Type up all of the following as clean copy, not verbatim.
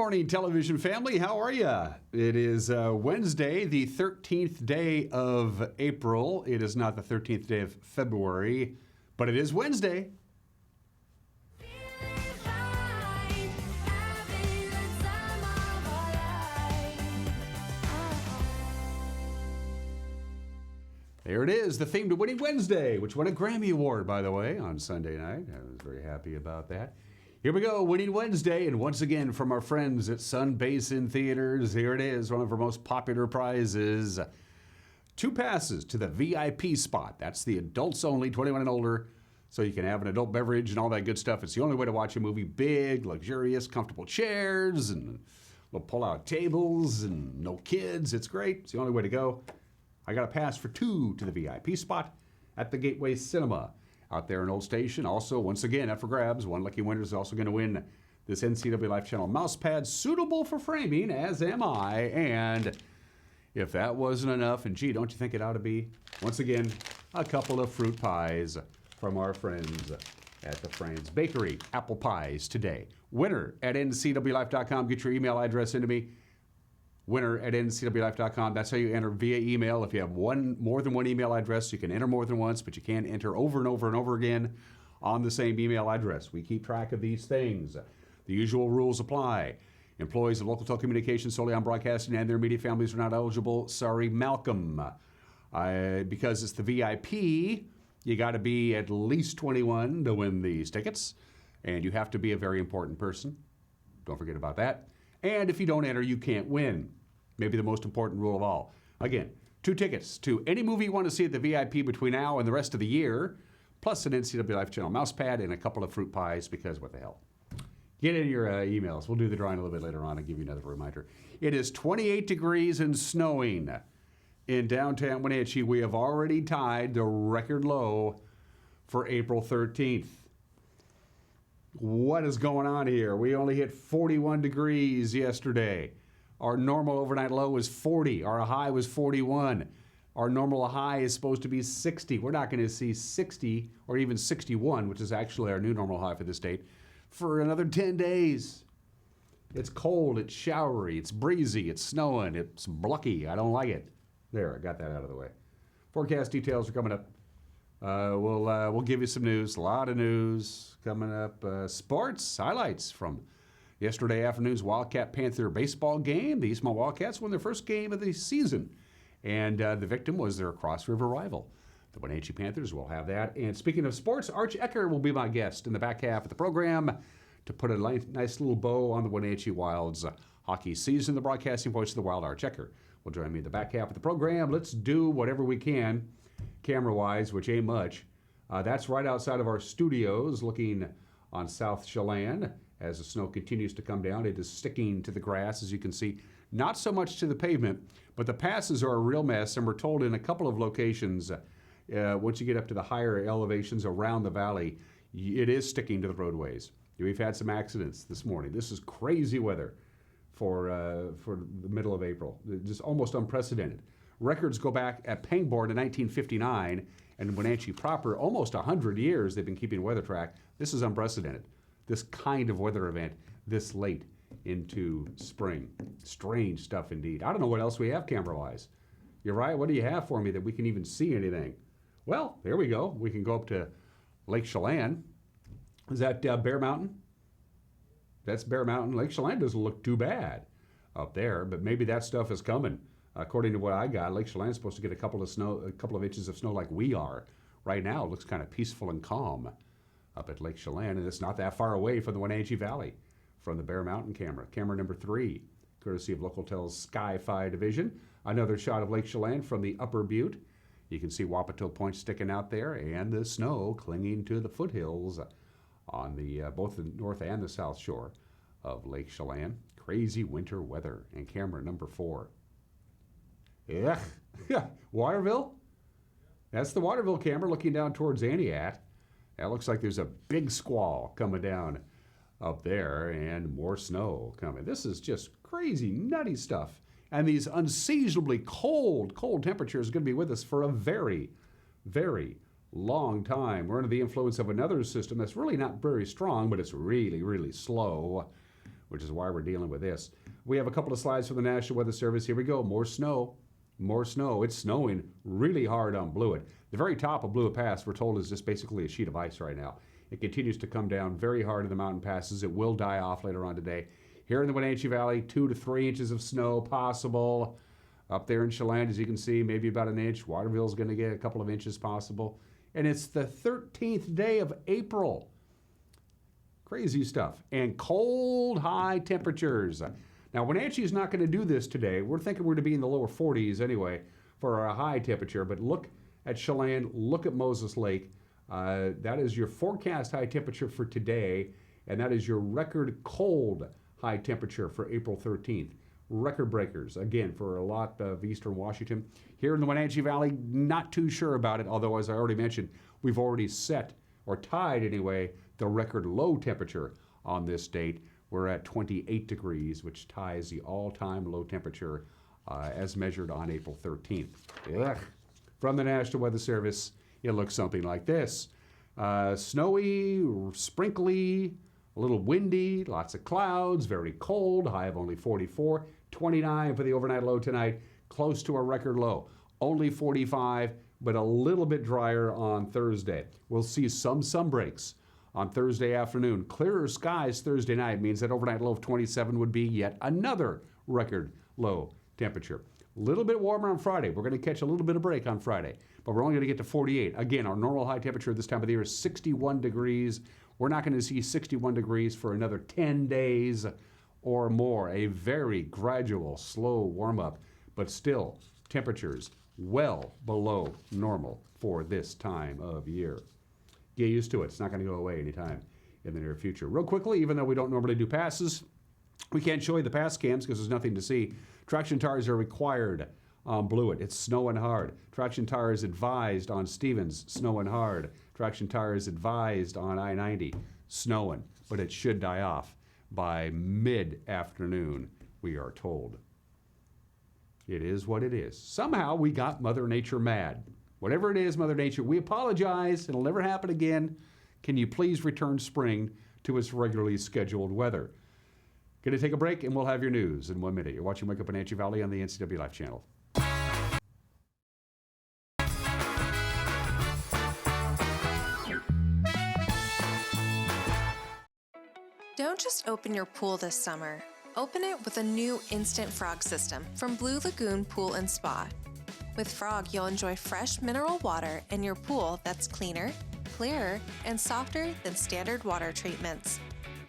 morning, television family. How are you? It is Wednesday, the 13th day of April. It is not the 13th day of February, but it is Wednesday. There it is, the theme to Winning Wednesday, which won a Grammy Award, by the way, on Sunday night. I was very happy about that. Here we go, Winning Wednesday, and once again from our friends at Sun Basin Theaters, here it is, one of our most popular prizes. 2 passes to the VIP spot. That's the adults only, 21 and older, so you can have an adult beverage and all that good stuff. It's the only way to watch a movie. Big, luxurious, comfortable chairs, and little pull-out tables, and no kids. It's great. It's the only way to go. I got a pass for 2 to the VIP spot at the Gateway Cinema out there in Old Station. Also, once again, up for grabs. One lucky winner is also going to win this NCW Life Channel mouse pad, suitable for framing, as am I. And if that wasn't enough, and gee, don't you think it ought to be? Once again, a couple of fruit pies from our friends at the Franz Bakery. Apple pies today. Winner at ncwlife.com. Get your email address into me. Winner at ncwlife.com. That's how you enter via email. If you have more than one email address, you can enter more than once, but you can't enter over and over and over again on the same email address. We keep track of these things. The usual rules apply. Employees of local telecommunications solely on broadcasting and their immediate families are not eligible. Sorry, Malcolm. Because it's the VIP, you got to be at least 21 to win these tickets, and you have to be a very important person. Don't forget about that. And if you don't enter, you can't win. Maybe the most important rule of all. Again, 2 tickets to any movie you want to see at the VIP between now and the rest of the year, plus an NCW Life Channel mouse pad and a couple of fruit pies, because what the hell. Get in your emails. We'll do the drawing a little bit later on and give you another reminder. It is 28 degrees and snowing in downtown Wenatchee. We have already tied the record low for April 13th. What is going on here? We only hit 41 degrees yesterday. Our normal overnight low was 40. Our high was 41. Our normal high is supposed to be 60. We're not going to see 60 or even 61, which is actually our new normal high for this date, for another 10 days. It's cold, it's showery, it's breezy, it's snowing, it's blucky. I don't like it. There, I got that out of the way. Forecast details are coming up. We'll give you some news, a lot of news coming up. Sports highlights from yesterday afternoon's Wildcat Panther baseball game. The Eastmont Wildcats won their first game of the season, and the victim was their Cross River rival. The Wenatchee Panthers will have that. And speaking of sports, Arch Ecker will be my guest in the back half of the program to put a nice little bow on the Wenatchee Wild's hockey season. The broadcasting voice of the Wild, Arch Ecker, will join me in the back half of the program. Let's do whatever we can camera-wise, which ain't much. That's right outside of our studios, looking on South Chelan. As the snow continues to come down, it is sticking to the grass, as you can see. Not so much to the pavement, but the passes are a real mess, and we're told in a couple of locations, once you get up to the higher elevations around the valley, it is sticking to the roadways. We've had some accidents this morning. This is crazy weather for the middle of April. Just almost unprecedented. Records go back at Pangborn in 1959, and Wenatchee proper, almost 100 years they've been keeping weather track. This is unprecedented. This kind of weather event this late into spring. Strange stuff indeed. I don't know what else we have camera-wise. You're right. What do you have for me that we can even see anything? Well, there we go. We can go up to Lake Chelan. Is that Bear Mountain? That's Bear Mountain. Lake Chelan doesn't look too bad up there, but maybe that stuff is coming. According to what I got, Lake Chelan is supposed to get a couple of inches of snow like we are. Right now, it looks kind of peaceful and calm up at Lake Chelan, and it's not that far away from the Wenatchee Valley, from the Bear Mountain camera. Camera number 3, courtesy of Localtel's Sky-Fi division. Another shot of Lake Chelan from the Upper Butte. You can see Wapato Point sticking out there, and the snow clinging to the foothills on the both the north and the south shore of Lake Chelan. Crazy winter weather. And camera number 4. Yeah, Waterville? That's the Waterville camera looking down towards Aniat. That looks like there's a big squall coming down up there and more snow coming. This is just crazy, nutty stuff. And these unseasonably cold temperatures are going to be with us for a very, very long time. We're under the influence of another system that's really not very strong, but it's really, really slow. which is why we're dealing with this. We have a couple of slides from the National Weather Service. Here we go. More snow. More snow. It's snowing really hard on Blewett. The very top of Blewett Pass, we're told, is just basically a sheet of ice right now. It continues to come down very hard in the mountain passes. It will die off later on today. Here in the Wenatchee Valley, 2 to 3 inches of snow possible. Up there in Chelan, as you can see, maybe about an inch. Waterville's going to get a couple of inches possible. And it's the 13th day of April. Crazy stuff. And cold, high temperatures. Now, Wenatchee is not going to do this today. We're thinking we're going to be in the lower 40s anyway for our high temperature. But look at Chelan, look at Moses Lake. That is your forecast high temperature for today, and that is your record cold high temperature for April 13th. Record breakers, again, for a lot of eastern Washington. Here in the Wenatchee Valley, not too sure about it, although, as I already mentioned, we've already set, or tied anyway, the record low temperature on this date. We're at 28 degrees, which ties the all-time low temperature as measured on April 13th. Ugh. From the National Weather Service, it looks something like this. Snowy, sprinkly, a little windy, lots of clouds, very cold, high of only 44, 29 for the overnight low tonight, close to a record low. Only 45, but a little bit drier on Thursday. We'll see some sun breaks on Thursday afternoon. Clearer skies Thursday night means that overnight low of 27 would be yet another record low temperature. A little bit warmer on Friday. We're going to catch a little bit of break on Friday, but we're only going to get to 48. Again, our normal high temperature this time of the year is 61 degrees. We're not going to see 61 degrees for another 10 days or more. A very gradual, slow warm-up, but still temperatures well below normal for this time of year. Get used to it. It's not going to go away anytime in the near future. Real quickly, even though we don't normally do passes, we can't show you the pass cams because there's nothing to see. Traction tires are required on Blewett. It's snowing hard. Traction tires advised on Stevens, snowing hard. Traction tires advised on I-90, snowing, but it should die off by mid-afternoon, we are told. It is what it is. Somehow we got Mother Nature mad. Whatever it is, Mother Nature, we apologize. It'll never happen again. Can you please return spring to its regularly scheduled weather? Going to take a break, and we'll have your news in 1 minute. You're watching Wake Up Wenatchee Valley on the NCW Life channel. Don't just open your pool this summer. Open it with a new Instant Frog system from Blue Lagoon Pool and Spa. With Frog, you'll enjoy fresh mineral water in your pool that's cleaner, clearer, and softer than standard water treatments.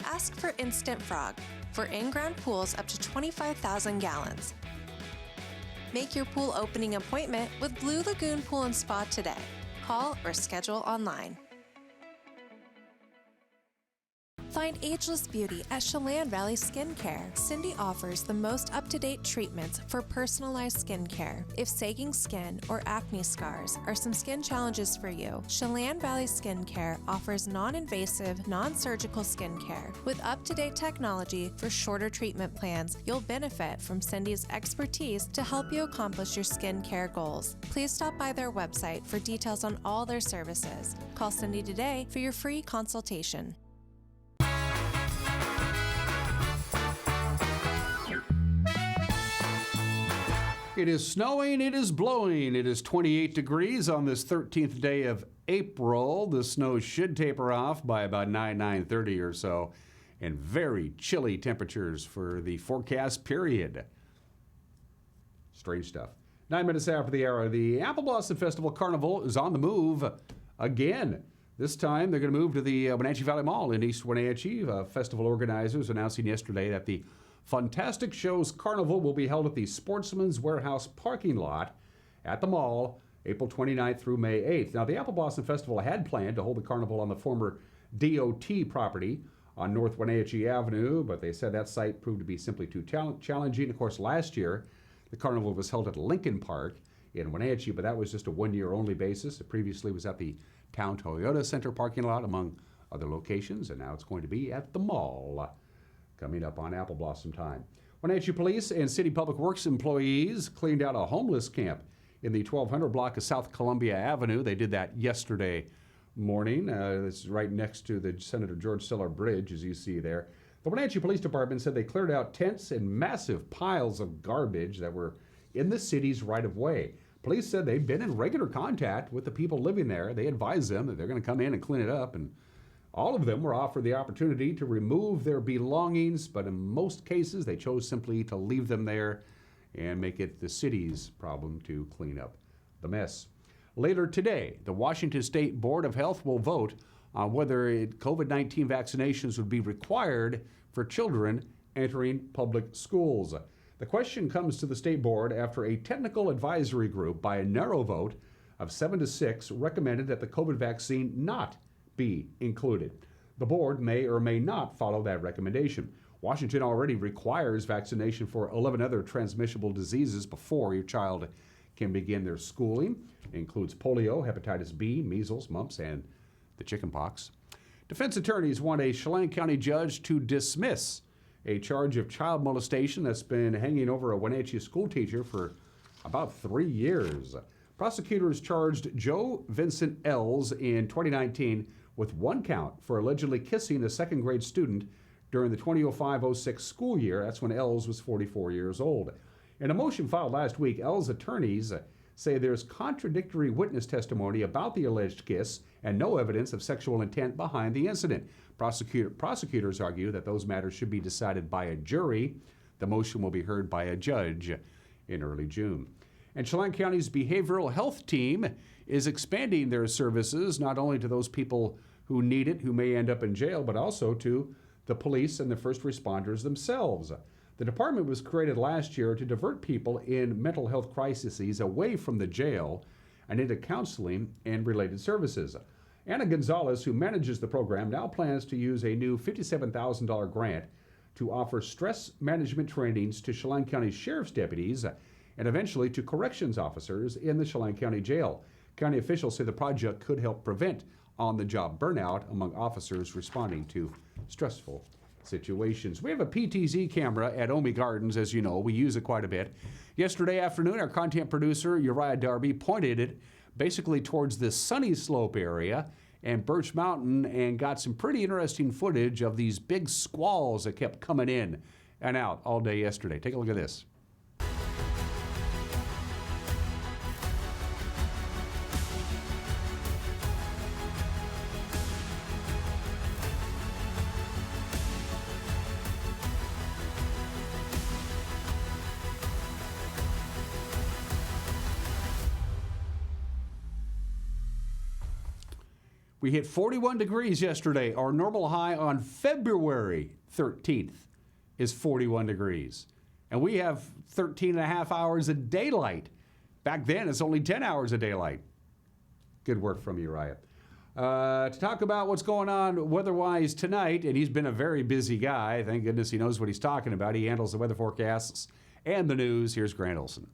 Ask for Instant Frog for in-ground pools up to 25,000 gallons. Make your pool opening appointment with Blue Lagoon Pool and Spa today. Call or schedule online. Find ageless beauty at Chelan Valley Skincare. Cindy offers the most up-to-date treatments for personalized skincare. If sagging skin or acne scars are some skin challenges for you, Chelan Valley Skincare offers non-invasive, non-surgical skincare. With up-to-date technology for shorter treatment plans, you'll benefit from Cindy's expertise to help you accomplish your skincare goals. Please stop by their website for details on all their services. Call Cindy today for your free consultation. It is snowing, it is blowing. It is 28 degrees on this 13th day of April. The snow should taper off by about 9:30 or so, and very chilly temperatures for the forecast period. Strange stuff. 9 minutes after the hour, the Apple Blossom Festival Carnival is on the move again. This time, they're going to move to the Wenatchee Valley Mall in East Wenatchee. Festival organizers announcing yesterday that the Fantastic Shows Carnival will be held at the Sportsman's Warehouse parking lot at the mall, April 29th through May 8th. Now, the Apple Blossom Festival had planned to hold the carnival on the former DOT property on North Wenatchee Avenue, but they said that site proved to be simply too challenging. Of course, last year, the carnival was held at Lincoln Park in Wenatchee, but that was just a one-year-only basis. It previously was at the Town Toyota Center parking lot, among other locations, and now it's going to be at the mall. Coming up on Apple Blossom time. Wenatchee Police and City Public Works employees cleaned out a homeless camp in the 1200 block of South Columbia Avenue. They did that yesterday morning. This is right next to the Senator George Siller Bridge, as you see there. The Wenatchee Police Department said they cleared out tents and massive piles of garbage that were in the city's right-of-way. Police said they've been in regular contact with the people living there. They advised them that they're going to come in and clean it up, and all of them were offered the opportunity to remove their belongings, but in most cases they chose simply to leave them there and make it the city's problem to clean up the mess. Later today, the Washington State Board of Health will vote on whether COVID-19 vaccinations would be required for children entering public schools. The question comes to the state board after a technical advisory group, by a narrow vote of 7-6, recommended that the COVID vaccine not be included. The board may or may not follow that recommendation. Washington already requires vaccination for 11 other transmissible diseases before your child can begin their schooling. It includes polio, hepatitis B, measles, mumps, and the chickenpox. Defense attorneys want a Chelan County judge to dismiss a charge of child molestation that's been hanging over a Wenatchee school teacher for about 3 years. Prosecutors charged Joe Vincent Ells in 2019 with 1 count for allegedly kissing a second-grade student during the 2005-06 school year. That's when Ells was 44 years old. In a motion filed last week, Ells' attorneys say there's contradictory witness testimony about the alleged kiss and no evidence of sexual intent behind the incident. Prosecutors argue that those matters should be decided by a jury. The motion will be heard by a judge in early June. And Chelan County's behavioral health team is expanding their services not only to those people who need it, who may end up in jail, but also to the police and the first responders themselves. The department was created last year to divert people in mental health crises away from the jail and into counseling and related services. Anna Gonzalez, who manages the program, now plans to use a new $57,000 grant to offer stress management trainings to Chelan County Sheriff's deputies and eventually to corrections officers in the Chelan County Jail. County officials say the project could help prevent on-the-job burnout among officers responding to stressful situations. We have a PTZ camera at Omi Gardens, as you know. We use it quite a bit. Yesterday afternoon, our content producer, Uriah Darby, pointed it basically towards the Sunny Slope area and Birch Mountain and got some pretty interesting footage of these big squalls that kept coming in and out all day yesterday. Take a look at this. We hit 41 degrees yesterday. Our normal high on February 13th is 41 degrees. And we have 13 and a half hours of daylight. Back then, it's only 10 hours of daylight. Good work from Uriah. To talk about what's going on weather-wise tonight, and he's been a very busy guy. Thank goodness he knows what he's talking about. He handles the weather forecasts and the news. Here's Grant Olson.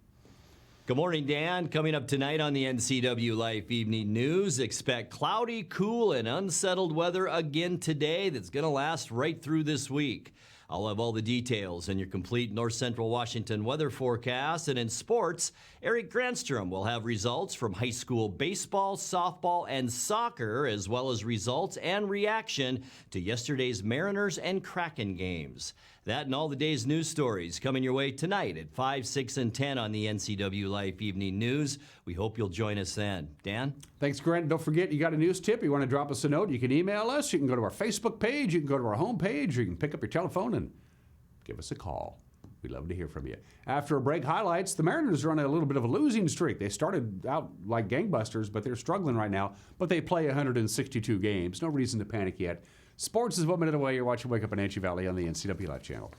Good morning, Dan. Coming up tonight on the NCW Life Evening News, expect cloudy, cool, and unsettled weather again today that's going to last right through this week. I'll have all the details in your complete North Central Washington weather forecast. And in sports, Eric Granstrom will have results from high school baseball, softball, and soccer, as well as results and reaction to yesterday's Mariners and Kraken games. That and all the day's news stories coming your way tonight at 5, 6, and 10 on the NCW Life Evening News. We hope you'll join us then. Dan? Thanks, Grant. Don't forget, you got a news tip, you want to drop us a note, you can email us, you can go to our Facebook page, you can go to our homepage, or you can pick up your telephone and give us a call. We'd love to hear from you. After a break, highlights, the Mariners are on a little bit of a losing streak. They started out like gangbusters, but they're struggling right now. But they play 162 games. No reason to panic yet. Sports is 1 minute away. You're watching Wake Up in Wenatchee Valley on the NCW Live channel.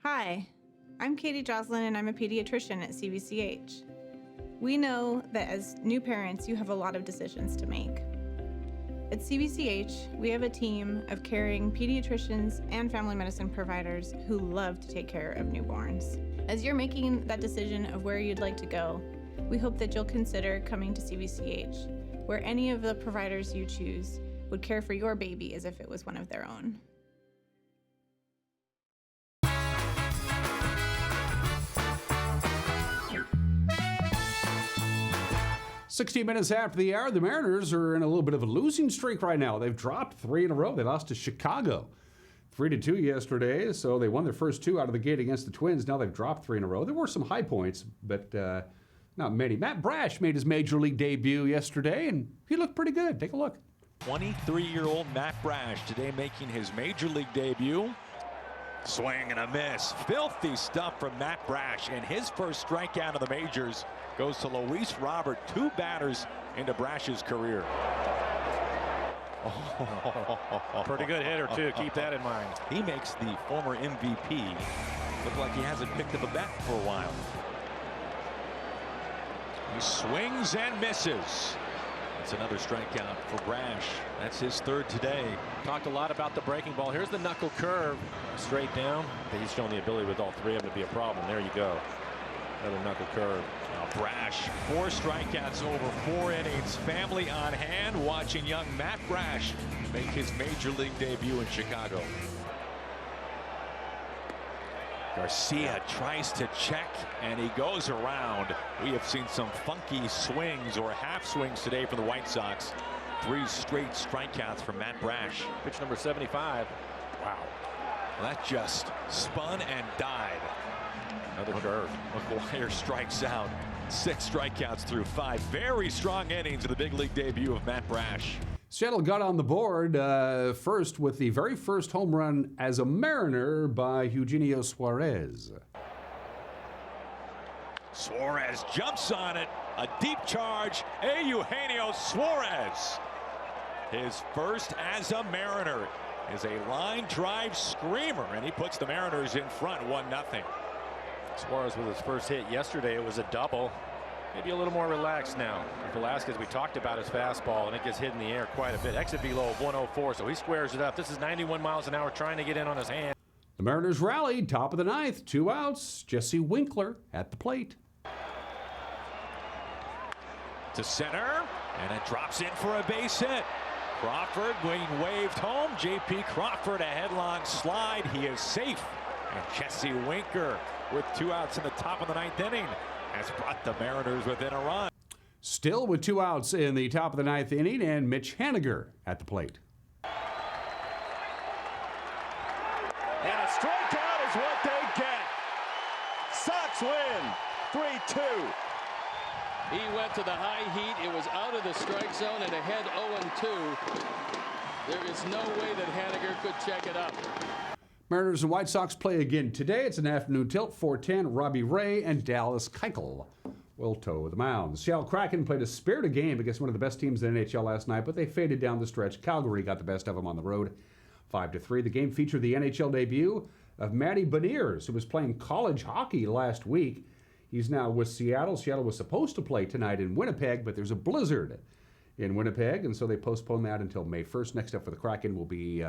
Hi, I'm Katie Joslin and I'm a pediatrician at CVCH. We know that as new parents, you have a lot of decisions to make. At CBCH, we have a team of caring pediatricians and family medicine providers who love to take care of newborns. As you're making that decision of where you'd like to go, we hope that you'll consider coming to CBCH, where any of the providers you choose would care for your baby as if it was one of their own. 16 minutes after the hour, the Mariners are in a little bit of a losing streak right now. They've dropped 3 in a row. They lost to Chicago 3-2 yesterday, so they won their first 2 out of the gate against the Twins. Now they've dropped 3 in a row. There were some high points, but not many. Matt Brash made his major league debut yesterday, and he looked pretty good. Take a look. 23-year-old Matt Brash today making his major league debut. Swing and a miss. Filthy stuff from Matt Brash, and his first strikeout of the majors goes to Luis Robert. 2 batters into Brash's career. Pretty good hitter, too. Keep that in mind. He makes the former MVP look like he hasn't picked up a bat for a while. He swings and misses. That's another strikeout for Brash. That's his 3rd today. Talked a lot about the breaking ball. Here's the knuckle curve. Straight down. He's shown the ability with all 3 of them to be a problem. There you go. Another knuckle curve. Now Brash, 4 strikeouts over 4 innings. Family on hand watching young Matt Brash make his major league debut in Chicago. Garcia tries to check, and he goes around. We have seen some funky swings or half swings today from the White Sox. 3 straight strikeouts from Matt Brash. Pitch number 75. Wow. Well, that just spun and died. Another curve. McGuire strikes out. 6 strikeouts through 5. Very strong innings of the big league debut of Matt Brash. Seattle got on the board first with the very first home run as a Mariner by Eugenio Suarez. Suarez jumps on it. A deep charge. Eugenio Suarez. His first as a Mariner is a line drive screamer, and he puts the Mariners in front 1-0. Suarez with his first hit yesterday, it was a double. Maybe a little more relaxed now. Velasquez, we talked about his fastball, and it gets hit in the air quite a bit. Exit velo of 104, so he squares it up. This is 91 miles an hour trying to get in on his hand. The Mariners rallied, top of the 9th, 2 outs. Jesse Winkler at the plate. To center, and it drops in for a base hit. Crawford being waved home. J.P. Crawford, a headlong slide. He is safe. And Jesse Winker with 2 outs in the top of the 9th inning has brought the Mariners within a run. Still with 2 outs in the top of the 9th inning, and Mitch Haniger at the plate. And a strikeout is what they get. Sox win 3-2. He went to the high heat. It was out of the strike zone and ahead 0-2. There is no way that Haniger could check it up. Mariners and White Sox play again today. It's an afternoon tilt. 4:10. Robbie Ray and Dallas Keuchel will toe the mound. The Seattle Kraken played a spirited game against one of the best teams in the NHL last night, but they faded down the stretch. Calgary got the best of them on the road, 5-3. The game featured the NHL debut of Matty Beniers, who was playing college hockey last week. He's now with Seattle. Seattle was supposed to play tonight in Winnipeg, but there's a blizzard in Winnipeg, and so they postponed that until May 1st. Next up for the Kraken will be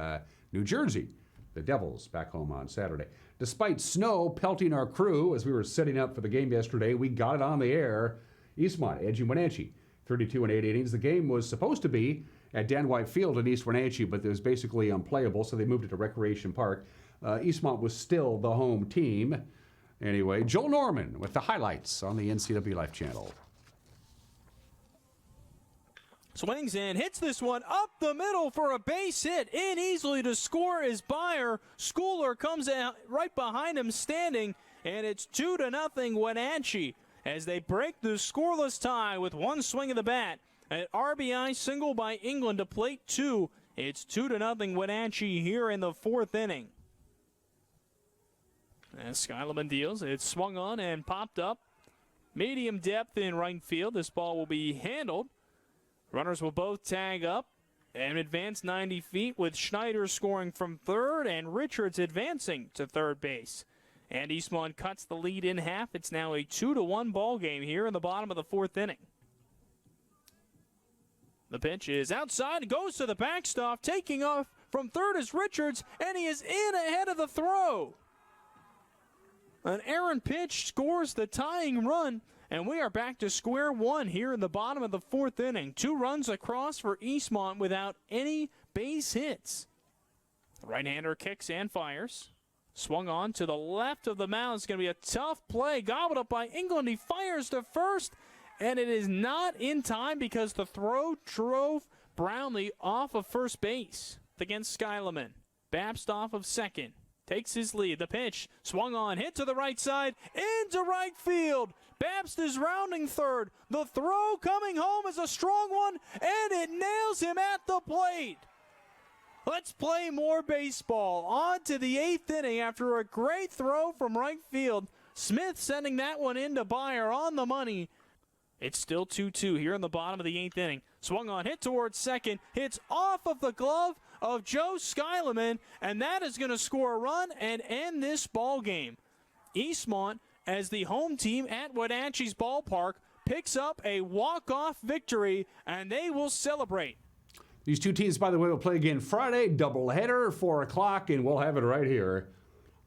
New Jersey. The Devils back home on Saturday. Despite snow pelting our crew as we were setting up for the game yesterday, we got it on the air. Eastmont edging Wenatchee, 32 and 8 innings. The game was supposed to be at Dan White Field in East Wenatchee, but it was basically unplayable, so they moved it to Recreation Park. Eastmont was still the home team. Anyway, Joel Norman with the highlights on the NCW Life Channel. Swings and hits this one up the middle for a base hit. In easily to score is Byer. Schooler comes out right behind him standing, and it's 2-0 Wenatchee as they break the scoreless tie with one swing of the bat. An RBI single by England to plate 2. It's 2-0 Wenatchee here in the 4th inning. As Skyleman deals, it's swung on and popped up. Medium depth in right field. This ball will be handled. Runners will both tag up and advance 90 feet with Schneider scoring from third and Richards advancing to third base. And Eastmont cuts the lead in half. It's now a 2-1 ball game here in the bottom of the 4th inning. The pitch is outside, goes to the backstop, taking off from third is Richards, and he is in ahead of the throw. An errant pitch scores the tying run, and we are back to square one here in the bottom of the 4th inning. 2 runs across for Eastmont without any base hits. The right-hander kicks and fires. Swung on to the left of the mound. It's going to be a tough play. Gobbled up by England. He fires to first, and it is not in time because the throw drove Brownlee off of first base against Skyleman. Babst off of second. Takes his lead. The pitch swung on, hit to the right side, into right field. Babst is rounding third. The throw coming home is a strong one, and it nails him at the plate. Let's play more baseball. On to the 8th inning after a great throw from right field. Smith sending that one into Byer on the money. It's still 2-2 here in the bottom of the 8th inning. Swung on, hit towards second, hits off of the glove of Joe Skyleman, and that is going to score a run and end this ball game. Eastmont, as the home team at Wenatchee's ballpark, picks up a walk-off victory, and they will celebrate. These 2 teams, by the way, will play again Friday, doubleheader, 4 o'clock, and we'll have it right here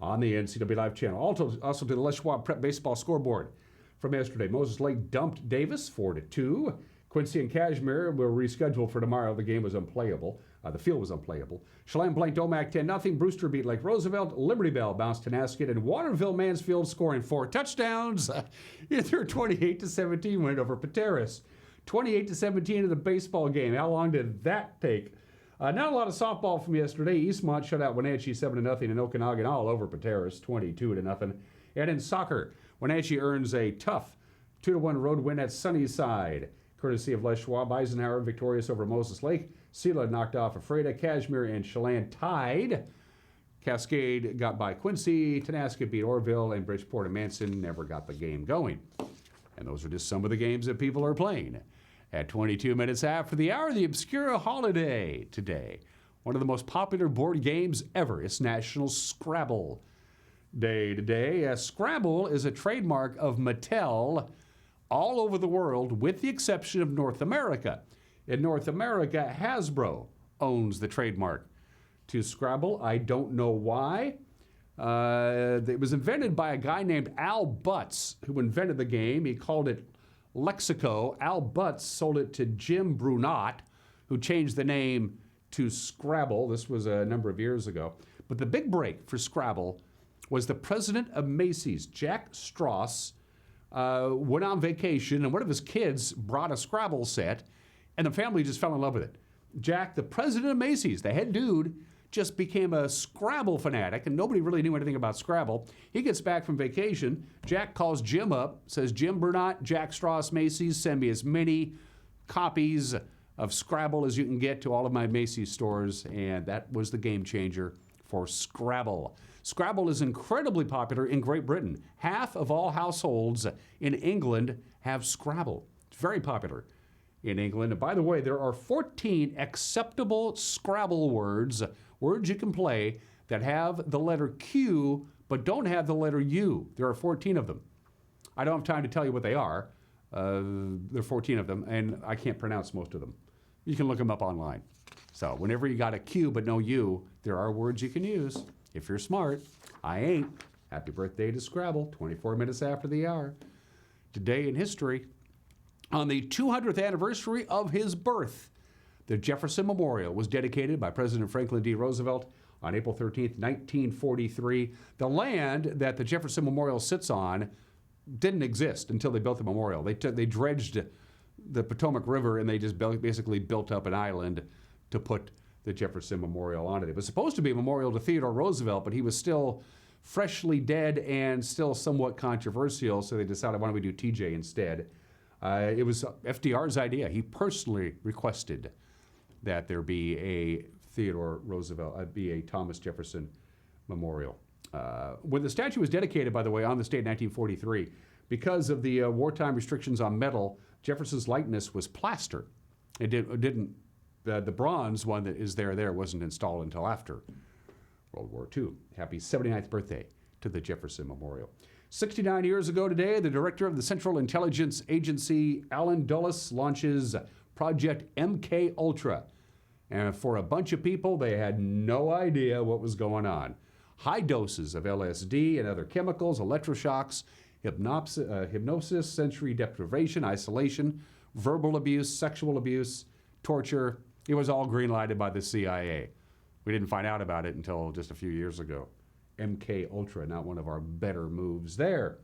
on the NCW Live channel. Also to the Les Schwab Prep Baseball scoreboard from yesterday. Moses Lake dumped Davis 4-2. Quincy and Kashmir were rescheduled for tomorrow. The game was unplayable. The field was unplayable. Chelan blanked Omak 10-0. Brewster beat Lake Roosevelt. Liberty Bell bounced Tenasket. And Waterville Mansfield scoring 4 touchdowns. Their 28-17 win over Pateras. 28-17 in the baseball game. How long did that take? Not a lot of softball from yesterday. Eastmont shut out Wenatchee 7-0 in Okanagan all over Pateras, 22-0. And in soccer, Wenatchee earns a tough 2-1 road win at Sunnyside, courtesy of Les Schwab. Eisenhower victorious over Moses Lake. Sela knocked off Ephrata. Kashmir and Chelan tied. Cascade got by Quincy. Tenasket beat Orville, and Bridgeport and Manson never got the game going. And those are just some of the games that people are playing. At 22 minutes after the hour, the Obscura Holiday today. One of the most popular board games ever. It's National Scrabble Day today. Scrabble is a trademark of Mattel all over the world, with the exception of North America. In North America, Hasbro owns the trademark to Scrabble. I don't know why. It was invented by a guy named Al Butts, who invented the game. He called it Lexico. Al Butts sold it to Jim Brunot, who changed the name to Scrabble. This was a number of years ago. But the big break for Scrabble was the president of Macy's, Jack Strauss, went on vacation, and one of his kids brought a Scrabble set, and the family just fell in love with it. Jack, the president of Macy's, the head dude, just became a Scrabble fanatic, and nobody really knew anything about Scrabble. He gets back from vacation. Jack calls Jim up, says, Jim Burnott, Jack Strauss, Macy's, send me as many copies of Scrabble as you can get to all of my Macy's stores, and that was the game changer for Scrabble. Scrabble is incredibly popular in Great Britain. Half of all households in England have Scrabble. It's very popular in England. And by the way, there are 14 acceptable Scrabble words you can play that have the letter Q but don't have the letter U. There are 14 of them. I don't have time to tell you what they are. There are 14 of them, and I can't pronounce most of them. You can look them up online. So whenever you got a Q but no U, there are words you can use. If you're smart, I ain't. Happy birthday to Scrabble, 24 minutes after the hour. Today in history, on the 200th anniversary of his birth, the Jefferson Memorial was dedicated by President Franklin D. Roosevelt on April 13th, 1943. The land that the Jefferson Memorial sits on didn't exist until they built the memorial. They dredged the Potomac River, and they just basically built up an island to put the Jefferson Memorial on it. It was supposed to be a memorial to Theodore Roosevelt, but he was still freshly dead and still somewhat controversial, so they decided, why don't we do TJ instead? It was FDR's idea. He personally requested that there be a Theodore Roosevelt, be a Thomas Jefferson Memorial. When the statue was dedicated, by the way, on this day in 1943, because of the wartime restrictions on metal, Jefferson's likeness was plaster. It didn't. The bronze one that is there wasn't installed until after World War II. Happy 79th birthday to the Jefferson Memorial. 69 years ago today, the director of the Central Intelligence Agency, Alan Dulles, launches Project MK Ultra. And for a bunch of people, they had no idea what was going on. High doses of LSD and other chemicals, electroshocks, hypnosis, sensory deprivation, isolation, verbal abuse, sexual abuse, torture. It was all green-lighted by the CIA. We didn't find out about it until just a few years ago. MK Ultra, not one of our better moves there.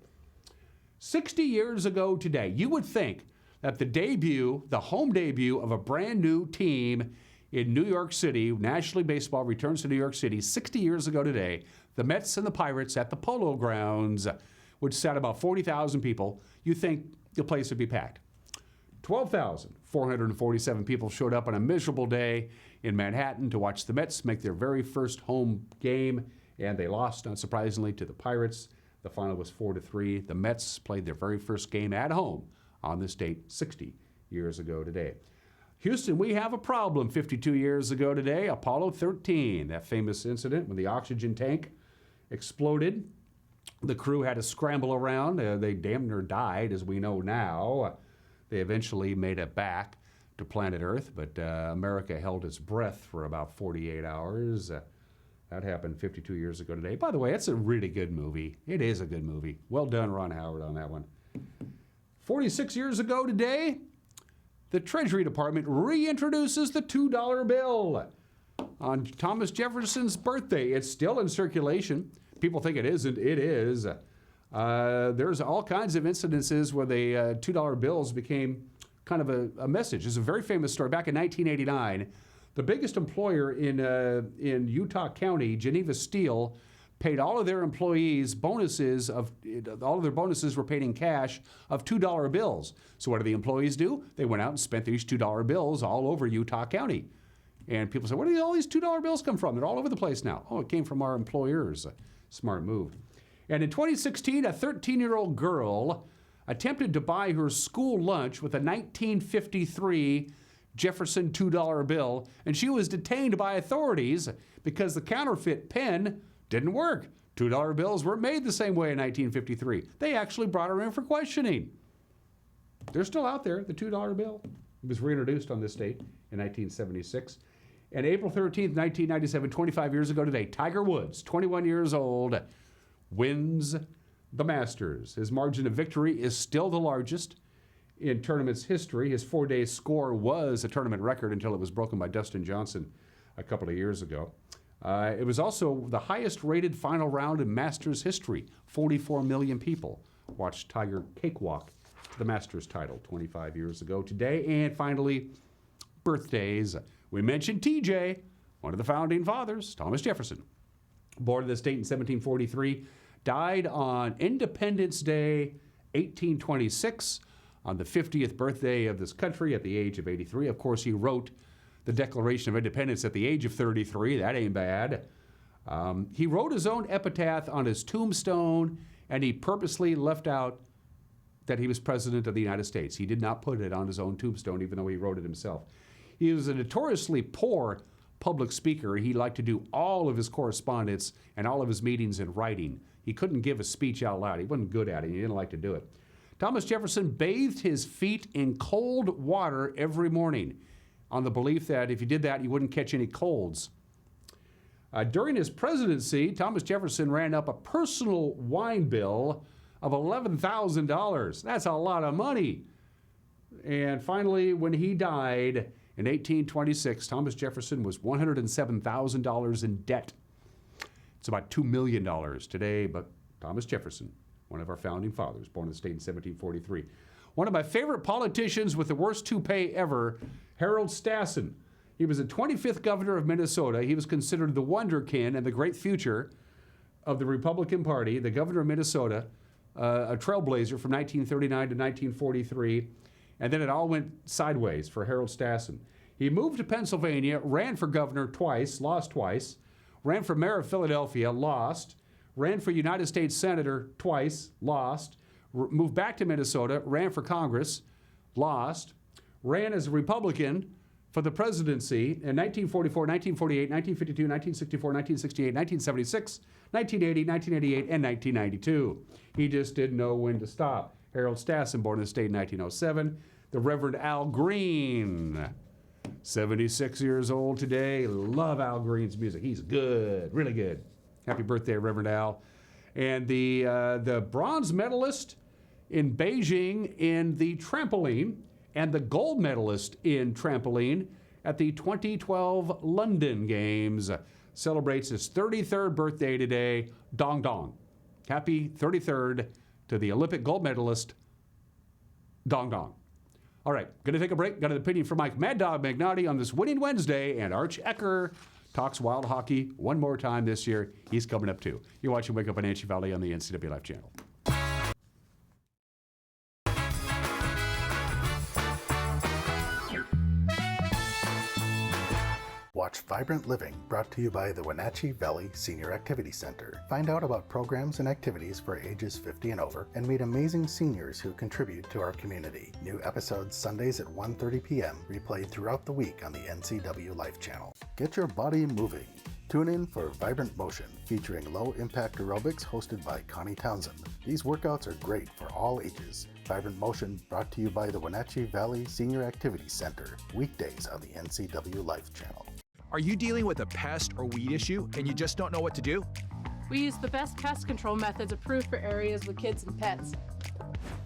60 years ago today, you would think that the home debut of a brand new team in New York City, National League Baseball returns to New York City 60 years ago today, the Mets and the Pirates at the Polo Grounds, which sat about 40,000 people. You think the place would be packed. 12,447 people showed up on a miserable day in Manhattan to watch the Mets make their very first home game, and they lost, unsurprisingly, to the Pirates. The final was 4-3. The Mets played their very first game at home on this date 60 years ago today. Houston, we have a problem. 52 years ago today, Apollo 13, that famous incident when the oxygen tank exploded. The crew had to scramble around. They damn near died, as we know now. They eventually made it back to planet Earth, but America held its breath for about 48 hours. That happened 52 years ago today. By the way, it's a really good movie. It is a good movie. Well done, Ron Howard, on that one. 46 years ago today, the Treasury Department reintroduces the $2 bill on Thomas Jefferson's birthday. It's still in circulation. People think it isn't. It is. There's all kinds of incidences where the $2 bills became kind of a message. It's a very famous story. Back in 1989, the biggest employer in Utah County, Geneva Steel, paid all of their employees bonuses all of their bonuses were paid in cash of $2 bills. So what did the employees do? They went out and spent these $2 bills all over Utah County. And people say, where do all these $2 bills come from? They're all over the place now. Oh, it came from our employers. Smart move. And in 2016, a 13-year-old girl attempted to buy her school lunch with a 1953 Jefferson $2 bill, and she was detained by authorities because the counterfeit pen didn't work. $2 bills weren't made the same way in 1953. They actually brought her in for questioning. They're still out there, the $2 bill. It was reintroduced on this date in 1976. And April 13th, 1997, 25 years ago today, Tiger Woods, 21 years old, wins the Masters. His margin of victory is still the largest in tournament's history. His 4-day score was a tournament record until it was broken by Dustin Johnson a couple of years ago. It was also the highest rated final round in Masters history. 44 million people watched Tiger cakewalk the Masters title 25 years ago today. And finally, birthdays. We mentioned TJ, one of the founding fathers, Thomas Jefferson. Born in this state in 1743, died on Independence Day, 1826, on the 50th birthday of this country at the age of 83. Of course, he wrote the Declaration of Independence at the age of 33. That ain't bad. He wrote his own epitaph on his tombstone, and he purposely left out that he was president of the United States. He did not put it on his own tombstone, even though he wrote it himself. He was a notoriously poor public speaker. He liked to do all of his correspondence and all of his meetings in writing. He couldn't give a speech out loud. He wasn't good at it. He didn't like to do it. Thomas Jefferson bathed his feet in cold water every morning on the belief that if you did that, you wouldn't catch any colds. During his presidency, Thomas Jefferson ran up a personal wine bill of $11,000. That's a lot of money. And finally, when he died in 1826, Thomas Jefferson was $107,000 in debt. It's about $2 million today, but Thomas Jefferson, one of our founding fathers, born in the state in 1743. One of my favorite politicians with the worst toupee ever, Harold Stassen. He was the 25th governor of Minnesota. He was considered the wonderkin and the great future of the Republican Party, the governor of Minnesota, a trailblazer from 1939 to 1943. And then it all went sideways for Harold Stassen. He moved to Pennsylvania, ran for governor twice, lost twice, ran for mayor of Philadelphia, lost, ran for United States Senator twice, lost, moved back to Minnesota, ran for Congress, lost, ran as a Republican for the presidency in 1944, 1948, 1952, 1964, 1968, 1976, 1980, 1988, and 1992. He just didn't know when to stop. Harold Stassen, born in the state in 1907. The Reverend Al Green, 76 years old today. Love Al Green's music. He's good, really good. Happy birthday, Reverend Al. And the bronze medalist in Beijing in the trampoline and the gold medalist in trampoline at the 2012 London Games celebrates his 33rd birthday today. Dong dong. Happy 33rd to the Olympic gold medalist, Dong dong. All right, going to take a break. Got an opinion from Mike Mad Dog Magnotti on this Winning Wednesday, and Arch Ecker talks wild hockey one more time this year. He's coming up too. You're watching Wake Up Wenatchee Valley on the NCW Life channel. Watch Vibrant Living, brought to you by the Wenatchee Valley Senior Activity Center. Find out about programs and activities for ages 50 and over, and meet amazing seniors who contribute to our community. New episodes Sundays at 1:30 p.m., replayed throughout the week on the NCW Life channel. Get your body moving. Tune in for Vibrant Motion, featuring low-impact aerobics hosted by Connie Townsend. These workouts are great for all ages. Vibrant Motion, brought to you by the Wenatchee Valley Senior Activity Center, weekdays on the NCW Life channel. Are you dealing with a pest or weed issue and you just don't know what to do? We use the best pest control methods approved for areas with kids and pets.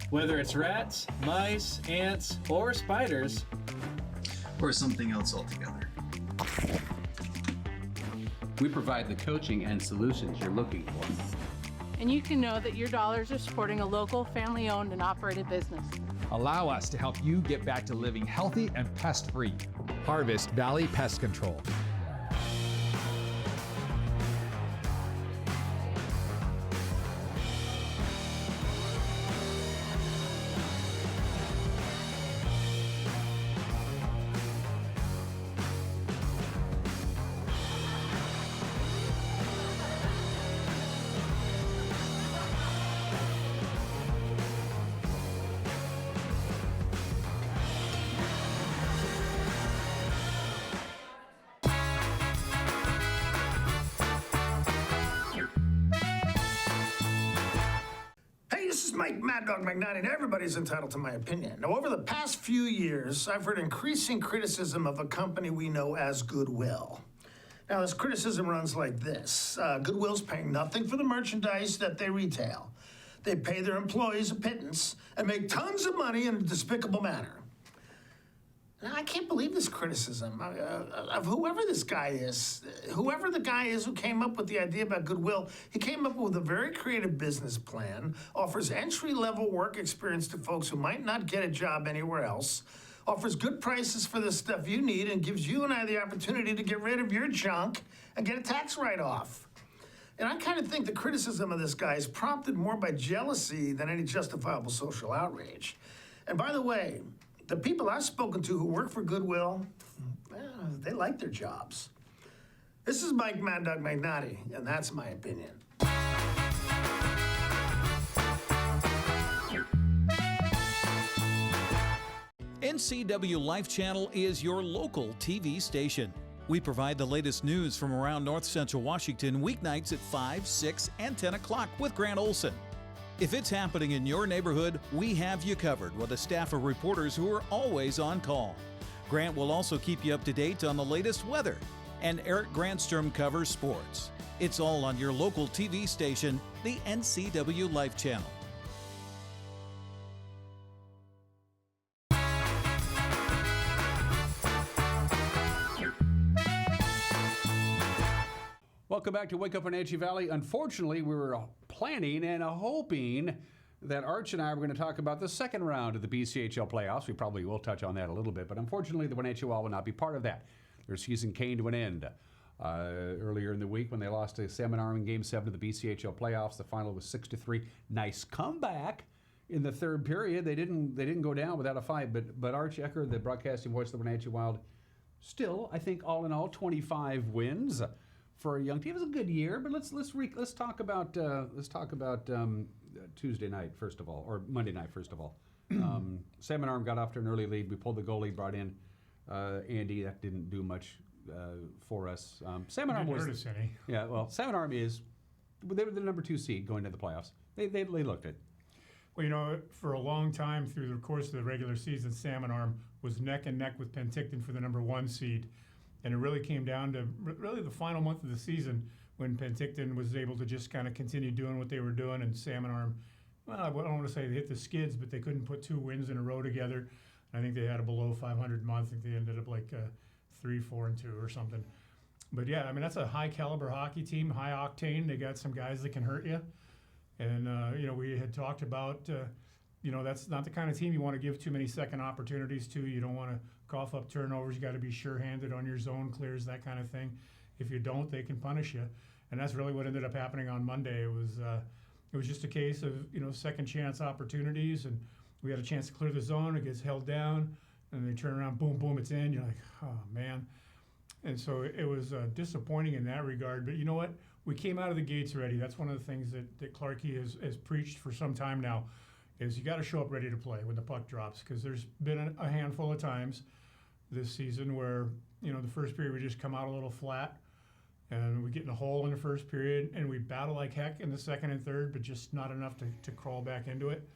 Whether it's rats, mice, ants, or spiders, or something else altogether, we provide the coaching and solutions you're looking for. And you can know that your dollars are supporting a local, family-owned and operated business. Allow us to help you get back to living healthy and pest-free. Harvest Valley Pest Control. Mike Mad Dog Magnotti, and everybody's entitled to my opinion. Now, over the past few years, I've heard increasing criticism of a company we know as Goodwill. Now, this criticism runs like this. Goodwill's paying nothing for the merchandise that they retail. They pay their employees a pittance and make tons of money in a despicable manner. Now, I can't believe this criticism of whoever this guy is. Whoever the guy is who came up with the idea about Goodwill, he came up with a very creative business plan, offers entry-level work experience to folks who might not get a job anywhere else, offers good prices for the stuff you need, and gives you and I the opportunity to get rid of your junk and get a tax write-off. And I kind of think the criticism of this guy is prompted more by jealousy than any justifiable social outrage. And by the way, the people I've spoken to who work for Goodwill, they like their jobs. This is Mike Mad Dog Magnotti, and that's my opinion. NCW Life Channel is your local TV station. We provide the latest news from around North Central Washington weeknights at 5, 6, and 10 o'clock with Grant Olson. If it's happening in your neighborhood, we have you covered with a staff of reporters who are always on call. Grant will also keep you up to date on the latest weather, and Eric Grandstrom covers sports. It's all on your local TV station, the NCW Life Channel. Welcome back to Wake Up Wenatchee Valley. Unfortunately, we were planning and hoping that Arch and I were going to talk about the second round of the BCHL playoffs. We probably will touch on that a little bit, but unfortunately, the Wenatchee Wild will not be part of that. Their season came to an end earlier in the week when they lost to Salmon Arm in Game 7 of the BCHL playoffs. The final was 6-3. Nice comeback in the third period. They didn't go down without a fight, but Arch Ecker, the broadcasting voice of the Wenatchee Wild, still, I think, all in all, 25 wins. For a young team. It was a good year, but let's talk about Tuesday night first of all, or Monday night first of all. Salmon Arm got off to an early lead. We pulled the goalie, brought in Andy, that didn't do much for us. Salmon Arm Didn't was hurt us any. Yeah, well, Salmon Arm they were the number 2 seed going to the playoffs. They looked it. Well, for a long time through the course of the regular season, Salmon Arm was neck and neck with Penticton for the number 1 seed. And it really came down to really the final month of the season when Penticton was able to just kind of continue doing what they were doing, and Salmon Arm, well, I don't want to say they hit the skids, but they couldn't put 2 wins in a row together. I think they had a below 500 month. I think they ended up like 3-4-2 or something. But yeah, I mean, that's a high caliber hockey team, high octane. They got some guys that can hurt you. And, we had talked about, that's not the kind of team you want to give too many second opportunities to. You don't want to cough up turnovers. You got to be sure-handed on your zone clears, that kind of thing. If you don't, they can punish you. And that's really what ended up happening on Monday. It was just a case of, second chance opportunities. And we had a chance to clear the zone. It gets held down. And they turn around, boom, boom, it's in. You're like, oh, man. And so it was disappointing in that regard. But you know what? We came out of the gates ready. That's one of the things that Clarkie has preached for some time now, is you got to show up ready to play when the puck drops, because there's been a handful of times this season where, the first period we just come out a little flat and we get in a hole in the first period and we battle like heck in the second and third, but just not enough to crawl back into it.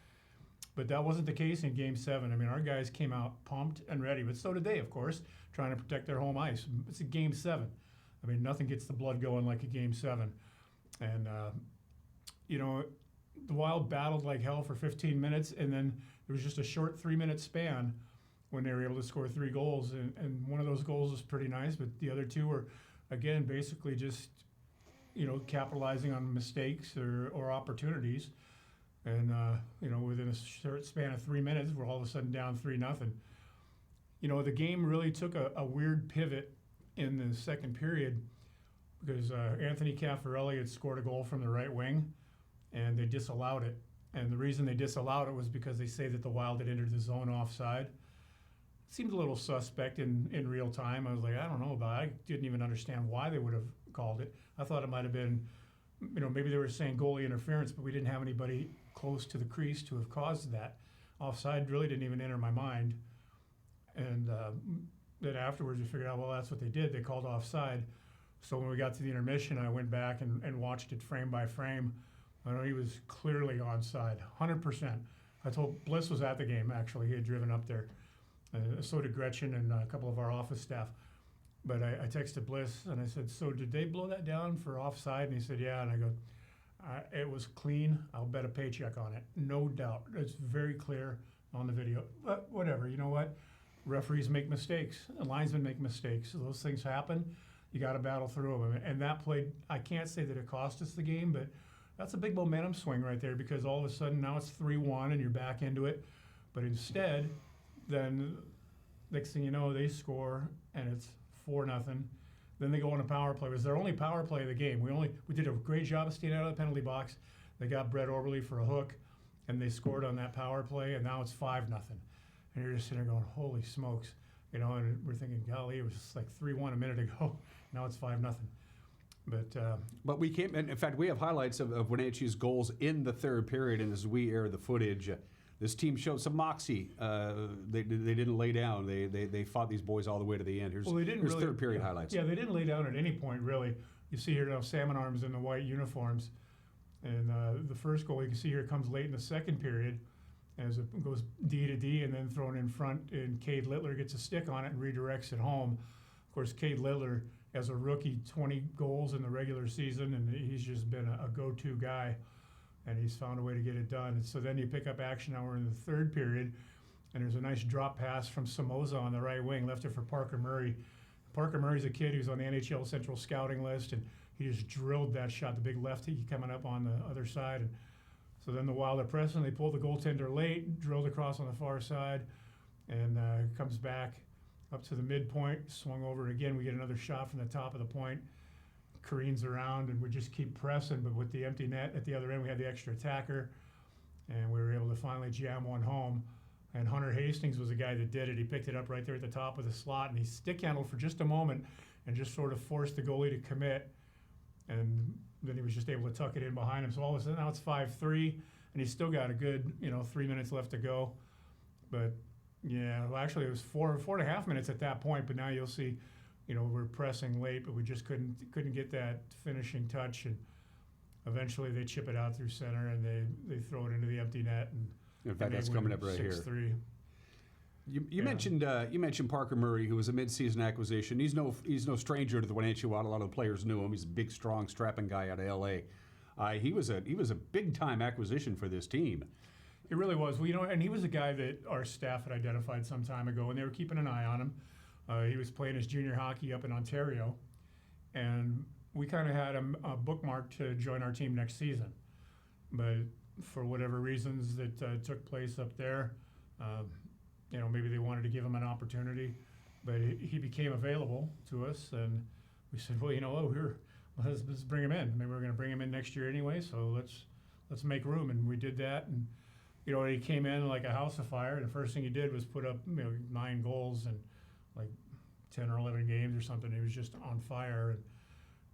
But that wasn't the case in Game 7. I mean, our guys came out pumped and ready, but so did they, of course, trying to protect their home ice. It's a Game 7. I mean, nothing gets the blood going like a Game 7. And, the Wild battled like hell for 15 minutes, and then there was just a short 3-minute span when they were able to score 3 goals. And one of those goals was pretty nice, but the other 2 were, again, basically just, capitalizing on mistakes or opportunities. And, within a short span of 3 minutes, we're all of a sudden down 3-0. The game really took a weird pivot in the second period because Anthony Caffarelli had scored a goal from the right wing, and they disallowed it. And the reason they disallowed it was because they say that the Wild had entered the zone offside. It seemed a little suspect in real time. I was like, I don't know about it. I didn't even understand why they would have called it. I thought it might have been, maybe they were saying goalie interference, but we didn't have anybody close to the crease to have caused that. Offside really didn't even enter my mind. And then afterwards we figured out, well, that's what they did. They called offside. So when we got to the intermission, I went back and watched it frame by frame. I know he was clearly onside, 100%. I told Bliss was at the game, actually. He had driven up there. So did Gretchen and a couple of our office staff. But I texted Bliss and I said, so did they blow that down for offside? And he said, yeah. And I go, it was clean. I'll bet a paycheck on it. No doubt. It's very clear on the video. But whatever, you know what? Referees make mistakes. Linesmen make mistakes. So those things happen. You got to battle through them. And that played, I can't say that it cost us the game, but that's a big momentum swing right there, because all of a sudden now it's 3-1 and you're back into it. But instead, then next thing you know, they score and it's 4-0. Then they go on a power play. It was their only power play of the game. We did a great job of staying out of the penalty box. They got Brett Orberly for a hook, and they scored on that power play, and now it's 5-0. And you're just sitting there going, holy smokes. And we're thinking, golly, it was just like 3-1 a minute ago. Now it's 5-0. But we came, and in fact, we have highlights of Wenatchee's goals in the third period, and as we air the footage, this team showed some moxie. They didn't lay down. They fought these boys all the way to the end. Here's third period highlights. Yeah, they didn't lay down at any point, really. You see here now Salmon Arms in the white uniforms. And the first goal you can see here comes late in the second period as it goes D to D and then thrown in front, and Cade Littler gets a stick on it and redirects it home. Of course, Cade Littler, as a rookie, 20 goals in the regular season, and he's just been a go-to guy, and he's found a way to get it done. And so then you pick up action. Now we're in the third period, and there's a nice drop pass from Somoza on the right wing, left it for Parker Murray. Parker Murray's a kid who's on the NHL Central scouting list, and he just drilled that shot, the big lefty coming up on the other side. And so then the Wild are pressing. They pull the goaltender late, drilled across on the far side, and comes back up to the midpoint, swung over again. We get another shot from the top of the point, careens around, and we just keep pressing. But with the empty net at the other end, we had the extra attacker, and we were able to finally jam one home. And Hunter Hastings was the guy that did it. He picked it up right there at the top of the slot, and he stick handled for just a moment and just sort of forced the goalie to commit. And then he was just able to tuck it in behind him. So all of a sudden now it's 5-3, and he's still got a good 3 minutes left to go. But Yeah, well, actually, it was 4.5 minutes at that point. But now you'll see, we're pressing late, but we just couldn't get that finishing touch, and eventually they chip it out through center and they throw it into the empty net. And in fact, that's coming up right here. 6-3. You mentioned Parker Murray, who was a midseason acquisition. He's no stranger to the Wenatchee Wild. A lot of the players knew him. He's a big, strong, strapping guy out of L.A. He was a big time acquisition for this team. It really was. Well, and he was a guy that our staff had identified some time ago, and they were keeping an eye on him. He was playing his junior hockey up in Ontario, and we kind of had him bookmarked to join our team next season. But for whatever reasons that took place up there, maybe they wanted to give him an opportunity, but he became available to us, and we said, well, let's bring him in. Maybe we're going to bring him in next year anyway, so let's make room, and we did that. And he came in like a house of fire, and the first thing he did was put up 9 goals in like 10 or 11 games or something. He was just on fire,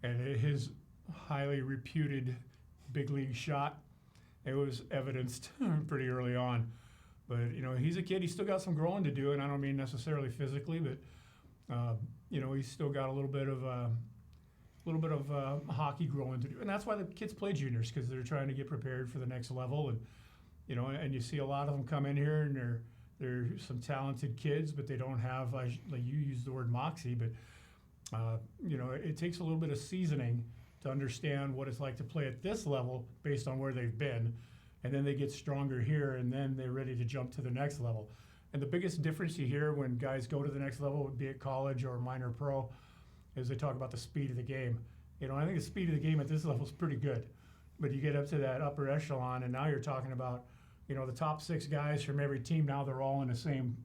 and his highly reputed big league shot, it was evidenced pretty early on. But he's a kid. He's still got some growing to do, and I don't mean necessarily physically, but he's still got a little bit of hockey growing to do, and that's why the kids play juniors, because they're trying to get prepared for the next level. And and you see a lot of them come in here, and they're some talented kids, but they don't have, like you used the word moxie, but it takes a little bit of seasoning to understand what it's like to play at this level based on where they've been. And then they get stronger here, and then they're ready to jump to the next level. And the biggest difference you hear when guys go to the next level, be it college or minor pro, is they talk about the speed of the game. I think the speed of the game at this level is pretty good. But you get up to that upper echelon, and now you're talking about, the top 6 guys from every team. Now they're all in the same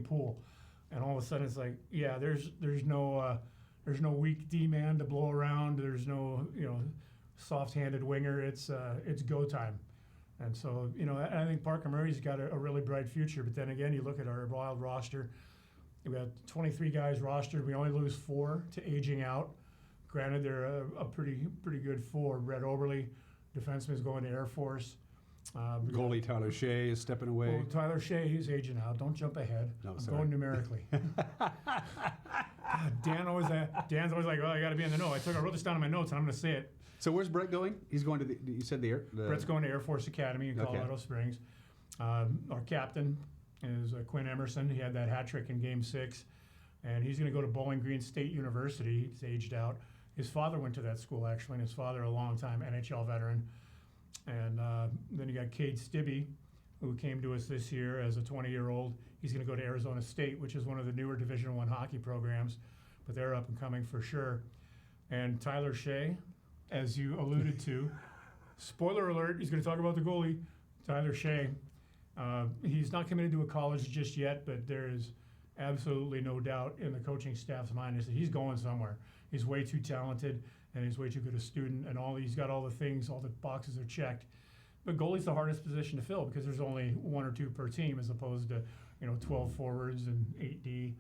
pool, and all of a sudden it's like, yeah, there's no weak D man to blow around. There's no soft-handed winger. It's go time. And so, I think Parker Murray's got a really bright future. But then again, you look at our Wild roster. We got 23 guys rostered. We only lose 4 to aging out. Granted, they're a pretty good 4. Brett Oberle, defenseman's going to Air Force. Goalie Tyler Shea is stepping away. Well, Tyler Shea, he's aging out. Don't jump ahead. No, I'm going numerically. Dan's always like, well, I got to be in the know. I wrote this down in my notes, and I'm going to say it. So where's Brett going? He's going to you said the Air. Brett's going to Air Force Academy in Colorado Springs. Our captain is Quinn Emerson. He had that hat trick in Game 6, and he's going to go to Bowling Green State University. He's aged out. His father went to that school, actually, and his father a long-time NHL veteran. And then you got Cade Stibbe, who came to us this year as a 20-year-old. He's going to go to Arizona State, which is one of the newer Division I hockey programs, but they're up and coming for sure. And Tyler Shea, as you alluded to, spoiler alert, he's going to talk about the goalie, Tyler Shea. He's not coming into a college just yet, but there is absolutely no doubt in the coaching staff's mind that he's going somewhere. He's way too talented, and he's way too good a student, and he's got all the things, all the boxes are checked. But goalie's the hardest position to fill because there's only 1 or 2 per team as opposed to 12 forwards and 8D.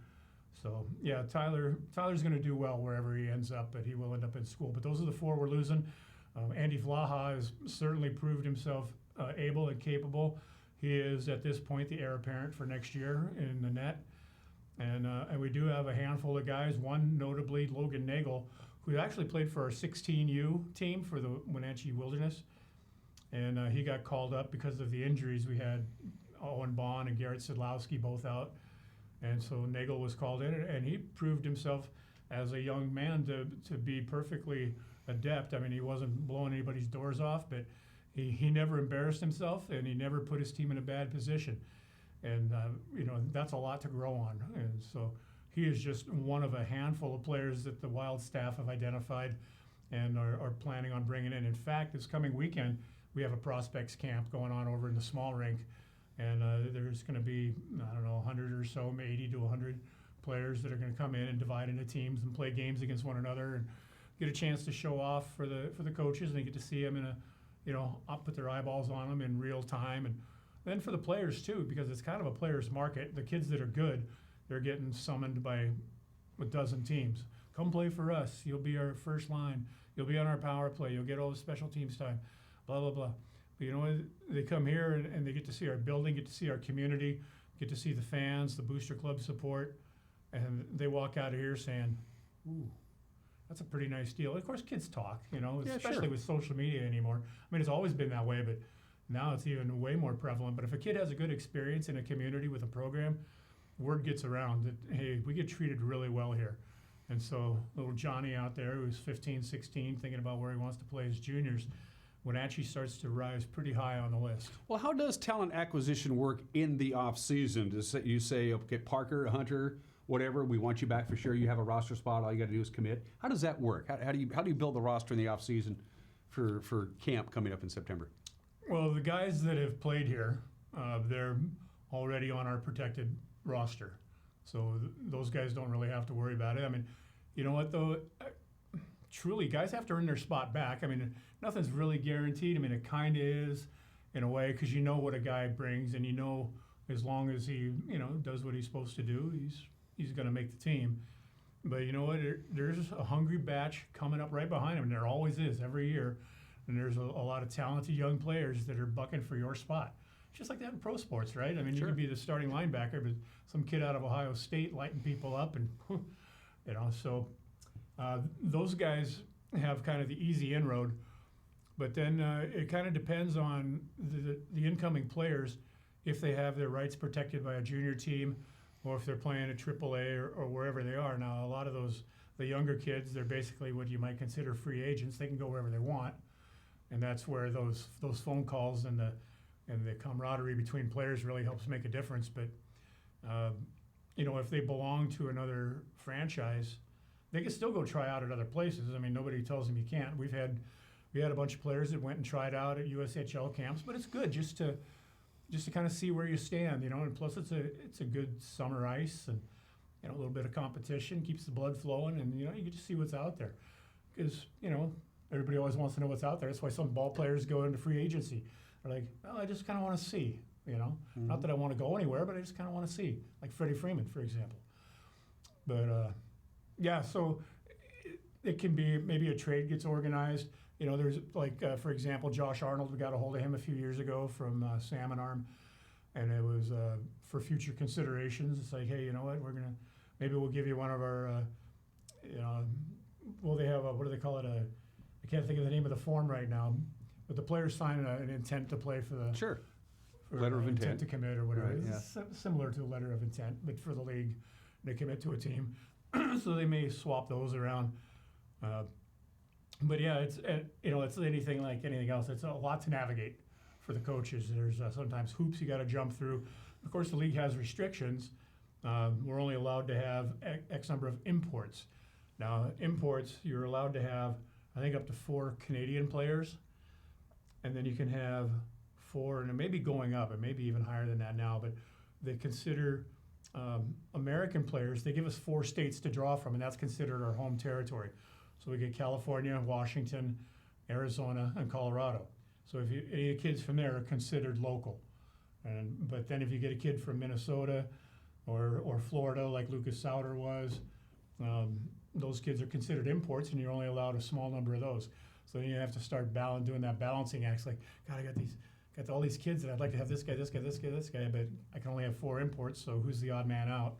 So yeah, Tyler's going to do well wherever he ends up, but he will end up in school. But those are the 4 we're losing. Andy Vlaha has certainly proved himself able and capable. He is at this point the heir apparent for next year in the net. And we do have a handful of guys, one notably Logan Nagel, who actually played for our 16U team for the Wenatchee Wilderness. And he got called up because of the injuries. We had Owen Bond and Garrett Sidlowski both out. And so Nagel was called in, and he proved himself as a young man to be perfectly adept. I mean, he wasn't blowing anybody's doors off, but he never embarrassed himself, and he never put his team in a bad position. And, that's a lot to grow on. And so he is just one of a handful of players that the Wild staff have identified and are planning on bringing in. In fact, this coming weekend, we have a prospects camp going on over in the small rink. And there's going to be, 100 or so, maybe 80 to 100 players that are going to come in and divide into teams and play games against one another and get a chance to show off for the coaches, and they get to see them put their eyeballs on them in real time. And then for the players too, because it's kind of a player's market. The kids that are good, they're getting summoned by a dozen teams. Come play for us. You'll be our first line. You'll be on our power play. You'll get all the special teams time. Blah blah blah. But they come here and they get to see our building, get to see our community, get to see the fans, the booster club support, and they walk out of here saying, ooh, that's a pretty nice deal. Of course, kids talk, especially with social media anymore. I mean, it's always been that way, but now it's even way more prevalent. But if a kid has a good experience in a community with a program, word gets around that, hey, we get treated really well here. And so little Johnny out there who's 15, 16, thinking about where he wants to play his juniors, Wenatchee starts to rise pretty high on the list. Well, how does talent acquisition work in the off season? You say, okay, Parker, Hunter, whatever, we want you back for sure. You have a roster spot. All you got to do is commit. How does that work? How do you build the roster in the off season for camp coming up in September? Well, the guys that have played here, they're already on our protected roster, so those guys don't really have to worry about it. I mean, you know what though? Truly, guys have to earn their spot back. I mean, nothing's really guaranteed. I mean, it kind of is in a way because you know what a guy brings, and you know as long as he does what he's supposed to do, he's going to make the team. But you know what? There's a hungry batch coming up right behind him, and there always is every year. And there's a lot of talented young players that are bucking for your spot. It's just like that in pro sports, right? I mean, you could be the starting linebacker, but some kid out of Ohio State lighting people up, and so those guys have kind of the easy inroad. But then it kind of depends on the incoming players, if they have their rights protected by a junior team, or if they're playing at AAA or wherever they are. Now, a lot of the younger kids, they're basically what you might consider free agents. They can go wherever they want. And that's where those phone calls and the camaraderie between players really helps make a difference. But if they belong to another franchise, they can still go try out at other places. I mean, nobody tells them you can't. We had a bunch of players that went and tried out at USHL camps, but it's good just to kind of see where you stand, And plus, it's a good summer ice and a little bit of competition keeps the blood flowing, and you can just see what's out there because everybody always wants to know what's out there. That's why some ball players go into free agency. They're like, I just kind of want to see, Not that I want to go anywhere, but I just kind of want to see, like Freddie Freeman, for example. But, so it can be maybe a trade gets organized. There's like, for example, Josh Arnold, we got a hold of him a few years ago from Salmon Arm, and it was for future considerations. It's like, hey, you know what, maybe we'll give you one of our, they have what do they call it, I can't think of the name of the form right now, but the players sign an intent to play for the letter of intent to commit or whatever. Right, It's similar to a letter of intent, but for the league, they commit to a team, so they may swap those around. But yeah, it's anything like anything else. It's a lot to navigate for the coaches. There's sometimes hoops you got to jump through. Of course, the league has restrictions. We're only allowed to have X number of imports. Now, imports, you're allowed to have, I think, up to 4 Canadian players, and then you can have 4, and it may be going up, it may be even higher than that now, but they consider American players, they give us 4 states to draw from, and that's considered our home territory. So we get California, Washington, Arizona, and Colorado. So if any kids from there are considered local. But then if you get a kid from Minnesota or Florida, like Lucas Sauter was, those kids are considered imports, and you're only allowed a small number of those. So then you have to start doing that balancing act. Like, God, I got all these kids, and I'd like to have this guy, this guy, this guy, this guy, but I can only have 4 imports. So who's the odd man out?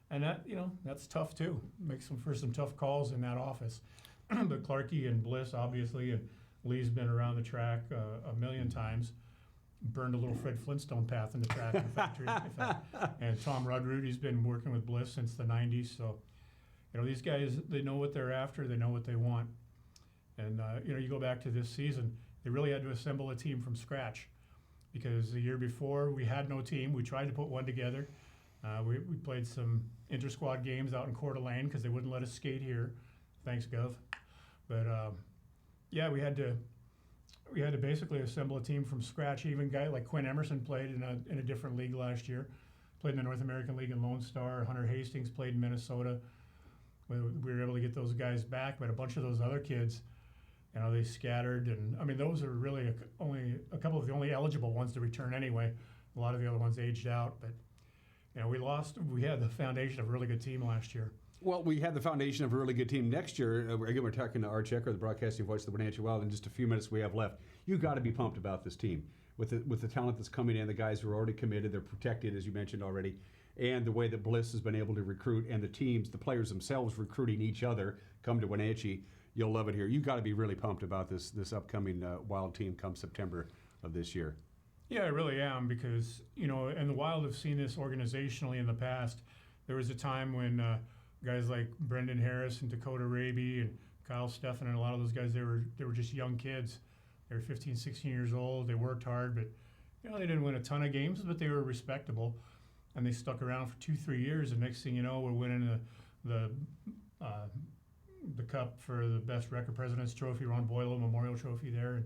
And that, that's tough too. Makes for some tough calls in that office. But Clarkey and Bliss, obviously, and Lee's been around the track a million times. Burned a little Fred Flintstone path in the track in the factory. And Tom Rudroot, he's been working with Bliss since the 90s. So, these guys, they know what they're after. They know what they want. And, you go back to this season, they really had to assemble a team from scratch because the year before we had no team. We tried to put one together. We played some inter-squad games out in Coeur d'Alene because they wouldn't let us skate here. Thanks, Gov. But, we had to basically assemble a team from scratch. Even a guy like Quinn Emerson played in a different league last year. Played in the North American League in Lone Star. Hunter Hastings played in Minnesota. We were able to get those guys back, but a bunch of those other kids, they scattered. And, I mean, those are really only a couple of the only eligible ones to return anyway. A lot of the other ones aged out. But, we had the foundation of a really good team last year. Well, we had the foundation of a really good team next year. Again, we're talking to Arch Ecker, the broadcasting voice of the Wenatchee Wild. In just a few minutes we have left. You've got to be pumped about this team. with the talent that's coming in, the guys who are already committed, they're protected, as you mentioned already, and the way that Bliss has been able to recruit, and the players themselves recruiting each other, come to Wenatchee, you'll love it here. You've got to be really pumped about this upcoming Wild team come September of this year. Yeah, I really am, because, and the Wild have seen this organizationally in the past. There was a time when guys like Brendan Harris and Dakota Raby and Kyle Steffen and a lot of those guys, they were just young kids. They were 15, 16 years old. They worked hard, but they didn't win a ton of games, but they were respectable. And they stuck around for 2-3 years, and next thing you know, we're winning the cup for the best record President's Trophy, Ron Boyle Memorial Trophy there.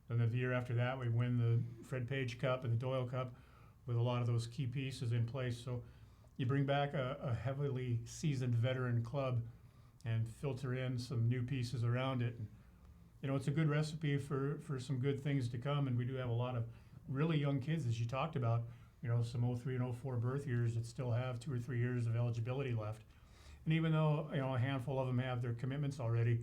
And then the year after that, we win the Fred Page Cup and the Doyle Cup with a lot of those key pieces in place. So you bring back a heavily seasoned veteran club and filter in some new pieces around it. And, it's a good recipe for some good things to come. And we do have a lot of really young kids, as you talked about, some 03 and 04 birth years that still have 2 or 3 years of eligibility left. And even though, a handful of them have their commitments already,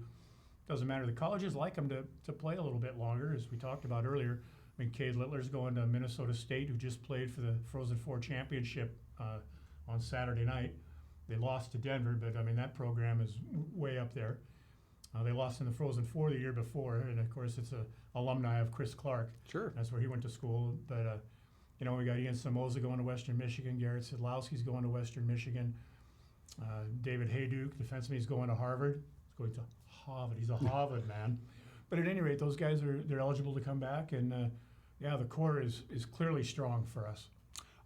doesn't matter. The colleges like them to play a little bit longer, as we talked about earlier. I mean, Cade Littler's going to Minnesota State, who just played for the Frozen Four championship on Saturday night. They lost to Denver, but that program is way up there. They lost in the Frozen Four the year before, and of course it's a alumni of Chris Clark. Sure. That's where he went to school. But we got Ian Samoza going to Western Michigan. Garrett Sidlowski's going to Western Michigan. David Hayduke, defenseman, he's going to Harvard. He's going to Harvard. He's a Harvard man. But at any rate, those guys they're eligible to come back, and the core is clearly strong for us.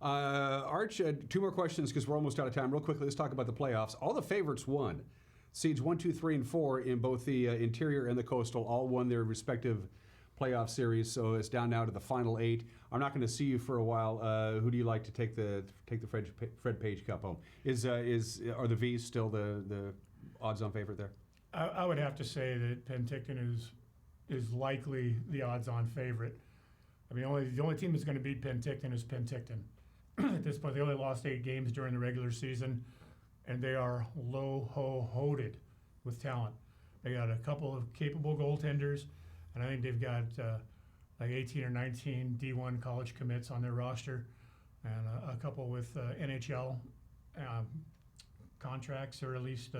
Arch, 2 more questions because we're almost out of time. Real quickly, let's talk about the playoffs. All the favorites won. Seeds 1, 2, 3, and 4 in both the interior and the coastal all won their respective playoff series. So it's down now to the final 8. I'm not going to see you for a while. Who do you like to take the Fred Page Cup home? Are the V's still the odds-on favorite there? I would have to say that Penticton is likely the odds-on favorite. I mean, the only team that's going to beat Penticton is Penticton. At this point, they only lost 8 games during the regular season, and they are low-ho-hoed with talent. They got a couple of capable goaltenders, and I think they've got like 18 or 19 D1 college commits on their roster, and a couple with NHL contracts, or at least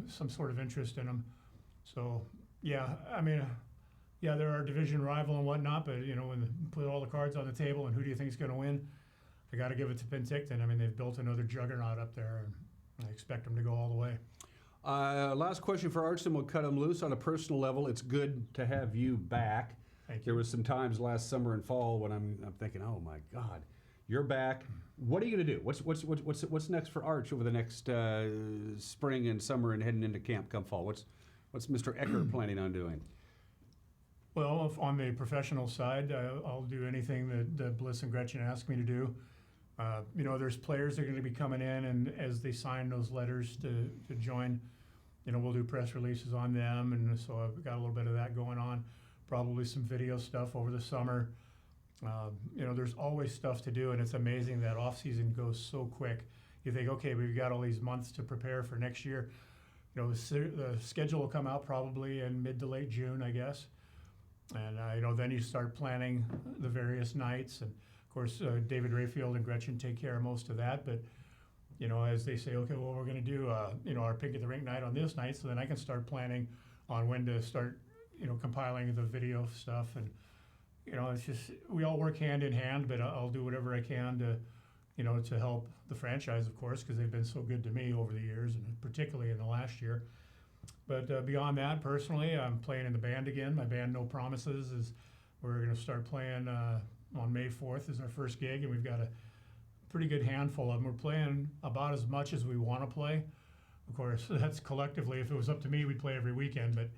some sort of interest in them. So they're our division rival and whatnot, but when you put all the cards on the table and who do you think is going to win, I got to give it to Penticton. I mean, they've built another juggernaut up there, and I expect them to go all the way. Last question for Arch, and we'll cut him loose. On a personal level, it's good to have you back. Thank you. There was some times last summer and fall when I'm thinking, oh my God, you're back. What are you going to do? What's next for Arch over the next spring and summer and heading into camp come fall? What's Mr. Ecker planning on doing? Well, on the professional side, I'll do anything that Bliss and Gretchen ask me to do. There's players that are going to be coming in, and as they sign those letters to join, we'll do press releases on them, and so I've got a little bit of that going on. Probably some video stuff over the summer. There's always stuff to do, and it's amazing that off season goes so quick. You think, okay, we've got all these months to prepare for next year. The schedule will come out probably in mid to late June, I guess. And then you start planning the various nights, and of course David Rayfield and Gretchen take care of most of that. But as they say, okay, well, we're going to do our Pink at the Rink night on this night, so then I can start planning on when to start compiling the video stuff. And it's just we all work hand in hand, but I'll do whatever I can to help the franchise, of course, because they've been so good to me over the years, and particularly in the last year. But beyond that, personally, I'm playing in the band again. My band, No Promises, we're going to start playing on May 4th is our first gig, and we've got a pretty good handful of them. We're playing about as much as we want to play. Of course, that's collectively. If it was up to me, we'd play every weekend. But,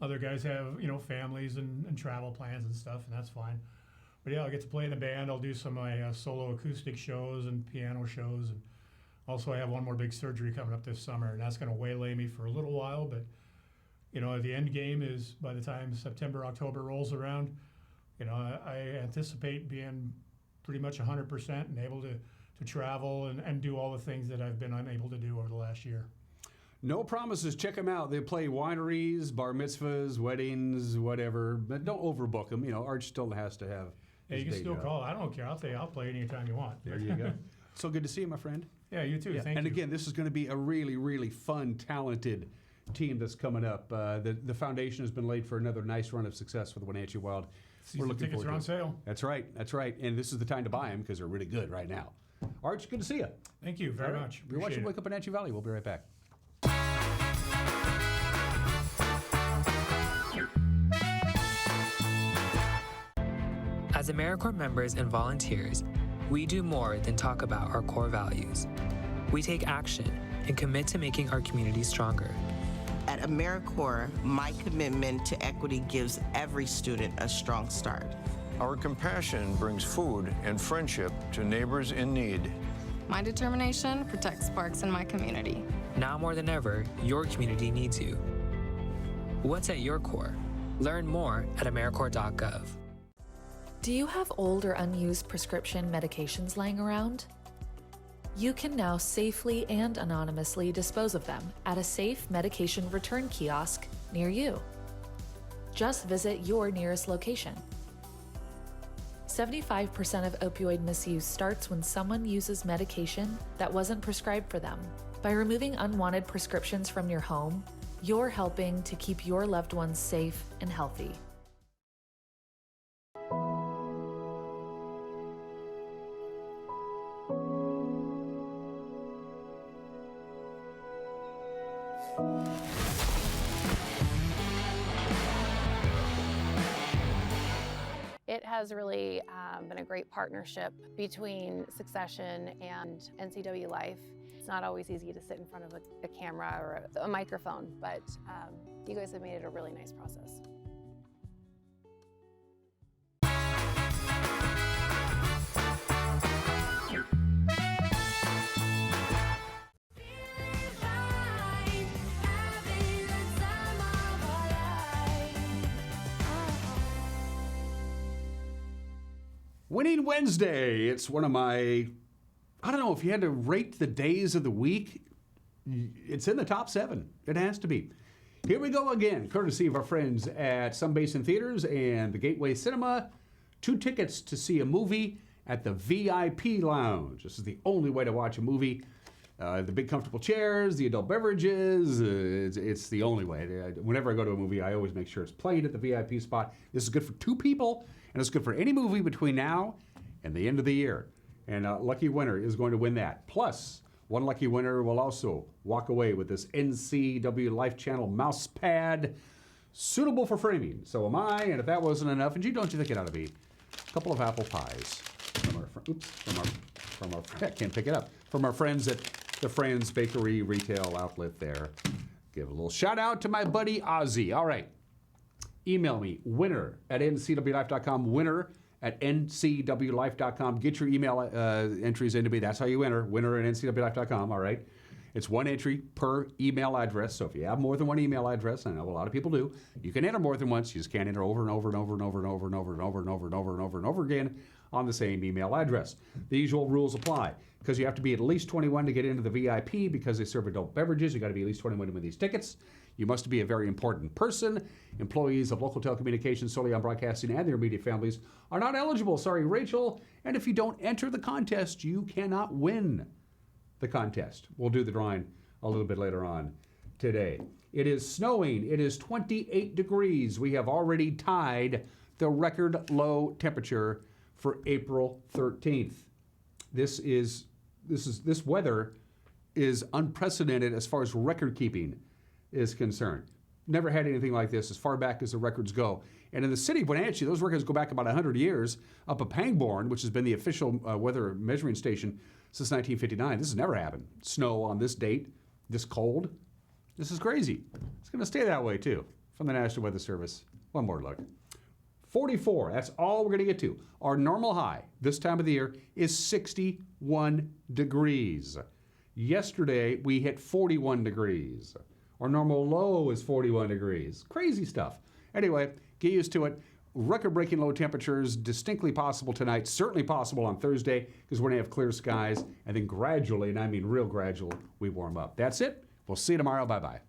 other guys have, families and travel plans and stuff, and that's fine. But, yeah, I'll get to play in the band. I'll do some of my solo acoustic shows and piano shows, and also, I have one more big surgery coming up this summer, and that's going to waylay me for a little while. But, the end game is by the time September, October rolls around, I anticipate being pretty much 100% and able to travel and do all the things that I've been unable to do over the last year. No promises. Check them out. They play wineries, bar mitzvahs, weddings, whatever. But don't overbook them. You know, Arch still has to have. Hey, you his can day still job. call. I don't care. I'll play anytime you want. There you go. So good to see you, my friend. Yeah, you too. Thank and you. again, this is going to be a really, really fun, talented team that's coming up. The foundation has been laid for another nice run of success for the Wenatchee Wild. Season tickets are on sale. That's right. That's right. And this is the time to buy them because they're really good right now. Arch, good to see you. Thank you very much. You're watching Appreciate Wake Up Wenatchee Valley. We'll be right back. As AmeriCorps members and volunteers, we do more than talk about our core values. We take action and commit to making our community stronger. At AmeriCorps, my commitment to equity gives every student a strong start. Our compassion brings food and friendship to neighbors in need. My determination protects sparks in my community. Now more than ever, your community needs you. What's at your core? Learn more at AmeriCorps.gov. Do you have old or unused prescription medications lying around? You can now safely and anonymously dispose of them at a safe medication return kiosk near you. Just visit your nearest location. 75% of opioid misuse starts when someone uses medication that wasn't prescribed for them. By removing unwanted prescriptions from your home, you're helping to keep your loved ones safe and healthy. It has really been a great partnership between Succession and NCW Life. It's not always easy to sit in front of a camera or a microphone, but you guys have made it a really nice process. Winning Wednesday. It's one of my, I don't know, if you had to rate the days of the week, it's in the top 7. It has to be. Here we go again, courtesy of our friends at Sun Basin Theaters and the Gateway Cinema. 2 tickets to see a movie at the VIP Lounge. This is the only way to watch a movie. The big comfortable chairs, the adult beverages, it's the only way. Whenever I go to a movie, I always make sure it's played at the VIP spot. This is good for 2 people, and it's good for any movie between now and the end of the year. And a lucky winner is going to win that. Plus, one lucky winner will also walk away with this NCW Life Channel mouse pad, suitable for framing. So am I, and if that wasn't enough, and don't you think it ought to be, a couple of apple pies from our I can't pick it up, from our friends at the Friends Bakery Retail Outlet there. Give a little shout out to my buddy Ozzy. All right. Email me, winner@ncwlife.com, winner@ncwlife.com. Get your email entries into me. That's how you enter, winner@ncwlife.com, all right? It's 1 entry per email address, so if you have more than 1 email address, I know a lot of people do, you can enter more than once. You just can't enter over and over and over and over and over and over and over and over and over and over and over again on the same email address. The usual rules apply, because you have to be at least 21 to get into the VIP because they serve adult beverages. You got to be at least 21 with these tickets. You must be a very important person. Employees of local telecommunications, Solion Broadcasting, and their immediate families are not eligible. Sorry, Rachel. And if you don't enter the contest, you cannot win the contest. We'll do the drawing a little bit later on today. It is snowing. It is 28 degrees. We have already tied the record low temperature for April 13th. This weather is unprecedented as far as record keeping is concerned. Never had anything like this as far back as the records go. And in the city of Wenatchee, those records go back about 100 years. Up at Pangbourne, which has been the official weather measuring station since 1959, this has never happened. Snow on this date, this cold. This is crazy. It's going to stay that way, too, from the National Weather Service. One more look. 44, that's all we're going to get to. Our normal high this time of the year is 61 degrees. Yesterday, we hit 41 degrees. Our normal low is 41 degrees. Crazy stuff. Anyway, get used to it. Record-breaking low temperatures, distinctly possible tonight, certainly possible on Thursday, because we're going to have clear skies, and then gradually, and I mean real gradual, we warm up. That's it We'll see you tomorrow. Bye-bye.